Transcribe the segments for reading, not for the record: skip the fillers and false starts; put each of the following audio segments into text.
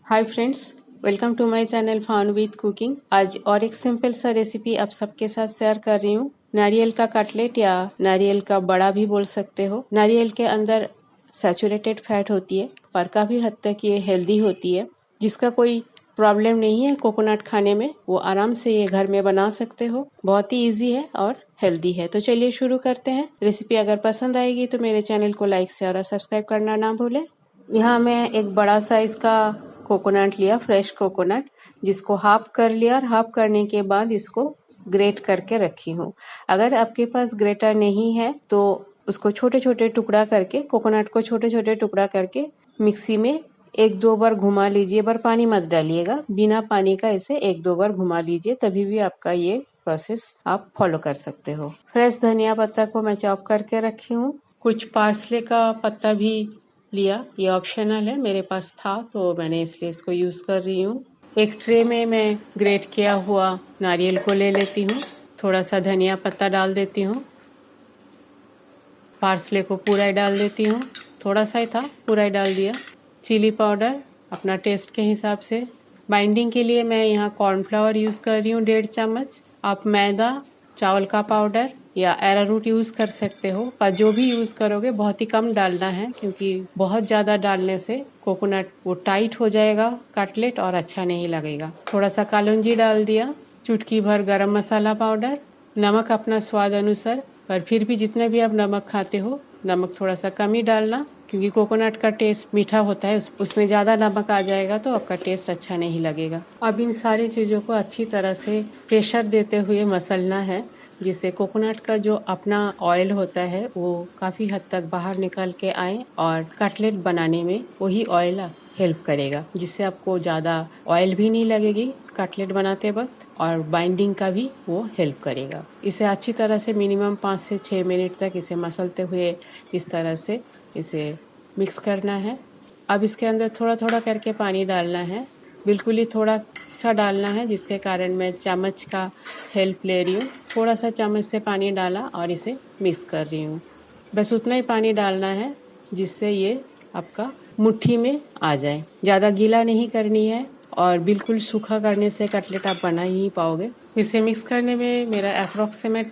Hi friends, welcome to my channel fawn with cooking. आज और एक सिंपल सा रेसिपी आप सबके साथ शेयर कर रही हूँ। नारियल का कटलेट या नारियल का बड़ा भी बोल सकते हो। नारियल के अंदर सैचुरेटेड फैट होती है और काफ़ी हद तक ये हेल्दी होती है। जिसका कोई प्रॉब्लम नहीं है कोकोनट खाने में, वो आराम से ये घर में बना सकते हो। बहुत ही इजी है और हेल्दी है। तो चलिए शुरू करते हैं। रेसिपी अगर पसंद आएगी तो मेरे चैनल को लाइक शेयर और सब्सक्राइब करना ना भूलें। यहाँ मैं एक बड़ा साइज का कोकोनट लिया, फ्रेश कोकोनट, जिसको हाफ कर लिया और हाफ करने के बाद इसको ग्रेट करके रखी हूँ। अगर आपके पास ग्रेटर नहीं है तो उसको छोटे छोटे टुकड़ा करके, कोकोनट को छोटे छोटे टुकड़ा करके मिक्सी में एक दो बार घुमा लीजिए, पर पानी मत डालिएगा। बिना पानी का इसे एक दो बार घुमा लीजिए, तभी भी आपका ये प्रोसेस आप फॉलो कर सकते हो। फ्रेश धनिया पत्ता को मैं चॉप करके रखी हूँ। कुछ पार्सले का पत्ता भी लिया, ये ऑप्शनल है, मेरे पास था तो मैंने इसलिए इसको यूज़ कर रही हूँ। एक ट्रे में मैं ग्रेट किया हुआ नारियल को ले लेती हूँ। थोड़ा सा धनिया पत्ता डाल देती हूँ। पार्सले को पूरा ही डाल देती हूँ, थोड़ा सा ही था, पूरा ही डाल दिया। चिली पाउडर अपना टेस्ट के हिसाब से। बाइंडिंग के लिए मैं यहाँ कॉर्नफ्लावर यूज़ कर रही हूँ 1.5 चम्मच। आप मैदा, चावल का पाउडर या अरारूट यूज़ कर सकते हो, पर जो भी यूज़ करोगे बहुत ही कम डालना है, क्योंकि बहुत ज़्यादा डालने से कोकोनट वो टाइट हो जाएगा कटलेट और अच्छा नहीं लगेगा। थोड़ा सा कालौंजी डाल दिया, चुटकी भर गरम मसाला पाउडर, नमक अपना स्वाद अनुसार, पर फिर भी जितना भी आप नमक खाते हो नमक थोड़ा सा कम ही डालना, क्योंकि कोकोनट का टेस्ट मीठा होता है, उसमें ज़्यादा नमक आ जाएगा तो आपका टेस्ट अच्छा नहीं लगेगा। अब इन सारी चीज़ों को अच्छी तरह से प्रेशर देते हुए मसलना है, जिससे कोकोनट का जो अपना ऑयल होता है वो काफ़ी हद तक बाहर निकल के आए और कटलेट बनाने में वही ऑयल हेल्प करेगा, जिससे आपको ज़्यादा ऑयल भी नहीं लगेगी कटलेट बनाते वक्त, और बाइंडिंग का भी वो हेल्प करेगा। इसे अच्छी तरह से मिनिमम 5 से 6 मिनट तक इसे मसलते हुए इस तरह से इसे मिक्स करना है। अब इसके अंदर थोड़ा थोड़ा करके पानी डालना है, बिल्कुल ही थोड़ा सा डालना है, जिसके कारण मैं चम्मच का हेल्प ले रही हूँ। थोड़ा सा चम्मच से पानी डाला और इसे मिक्स कर रही हूँ। बस उतना ही पानी डालना है जिससे ये आपका मुट्ठी में आ जाए। ज़्यादा गीला नहीं करनी है और बिल्कुल सूखा करने से कटलेट आप बना ही पाओगे। इसे मिक्स करने में मेरा अप्रॉक्सीमेट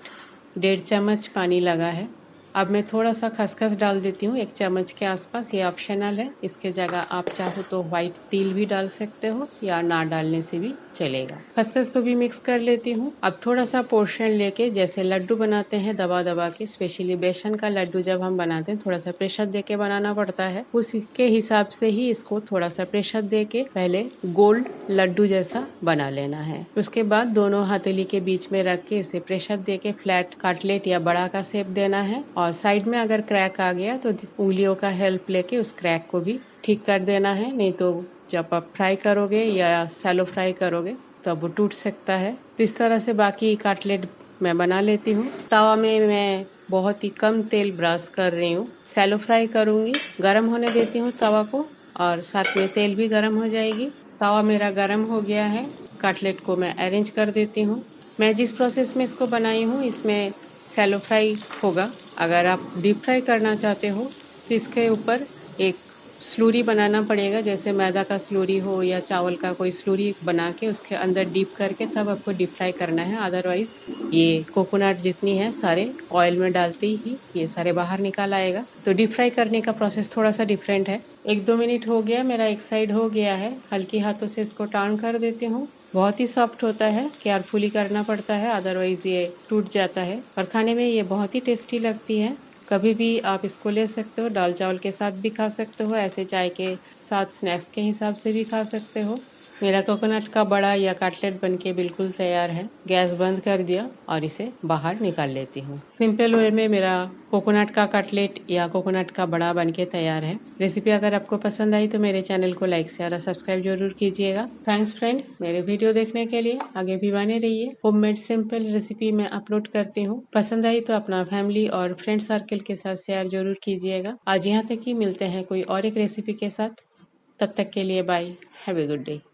1.5 चम्मच पानी लगा है। अब मैं थोड़ा सा खसखस डाल देती हूँ, 1 चम्मच के आसपास, ये ऑप्शनल है। इसके जगह आप चाहो तो वाइट तिल भी डाल सकते हो या ना डालने से भी चलेगा। खसखस को भी मिक्स कर लेती हूँ। अब थोड़ा सा पोर्शन लेके, जैसे लड्डू बनाते हैं दबा दबा के, स्पेशली बेसन का लड्डू जब हम बनाते हैं थोड़ा सा प्रेशर दे के बनाना पड़ता है, उसके हिसाब से ही इसको थोड़ा सा प्रेशर दे के पहले गोल्ड लड्डू जैसा बना लेना है। उसके बाद दोनों हथेली के बीच में रख के इसे प्रेशर दे के फ्लैट कटलेट या बड़ा का शेप देना है। और साइड में अगर क्रैक आ गया तो उंगलियों का हेल्प लेके उस क्रैक को भी ठीक कर देना है, नहीं तो जब आप फ्राई करोगे या सैलो फ्राई करोगे तब वो टूट सकता है। तो इस तरह से बाकी कटलेट मैं बना लेती हूँ। तवा में मैं बहुत ही कम तेल ब्रश कर रही हूँ, सैलो फ्राई करूँगी। गरम होने देती हूँ तवा को और साथ में तेल भी गरम हो जाएगी। तवा मेरा गरम हो गया है, कटलेट को मैं अरेंज कर देती हूँ। मैं जिस प्रोसेस में इसको बनाई हूँ इसमें सैलो फ्राई होगा। अगर आप डीप फ्राई करना चाहते हो तो इसके ऊपर एक स्लूरी बनाना पड़ेगा, जैसे मैदा का स्लूरी हो या चावल का कोई स्लूरी बना के उसके अंदर डीप करके तब आपको डीप फ्राई करना है। अदरवाइज ये कोकोनट जितनी है सारे ऑयल में डालते ही ये सारे बाहर निकाल आएगा। तो डीप फ्राई करने का प्रोसेस थोड़ा सा डिफरेंट है। 1-2 मिनट हो गया, मेरा एक साइड हो गया है। हल्की हाथों से इसको टर्न कर देती हूँ। बहुत ही सॉफ्ट होता है, केयरफुली करना पड़ता है, अदरवाइज ये टूट जाता है। और खाने में ये बहुत ही टेस्टी लगती है। कभी भी आप इसको ले सकते हो, दाल चावल के साथ भी खा सकते हो, ऐसे चाय के साथ स्नैक्स के हिसाब से भी खा सकते हो। मेरा कोकोनट का बड़ा या कटलेट बनके बिल्कुल तैयार है। गैस बंद कर दिया और इसे बाहर निकाल लेती हूँ। सिंपल वे में मेरा कोकोनट का कटलेट या कोकोनट का बड़ा बनके तैयार है। रेसिपी अगर आपको पसंद आई तो मेरे चैनल को लाइक शेयर और सब्सक्राइब जरूर कीजिएगा। थैंक्स फ्रेंड, मेरे वीडियो देखने के लिए। आगे भी बने रहिए। होममेड सिंपल रेसिपी मैं अपलोड करती हूँ। पसंद आई तो अपना फैमिली और फ्रेंड सर्कल के साथ शेयर जरूर कीजिएगा। आज यहाँ तक ही, मिलते हैं कोई और एक रेसिपी के साथ। तब तक के लिए bye, have a good day.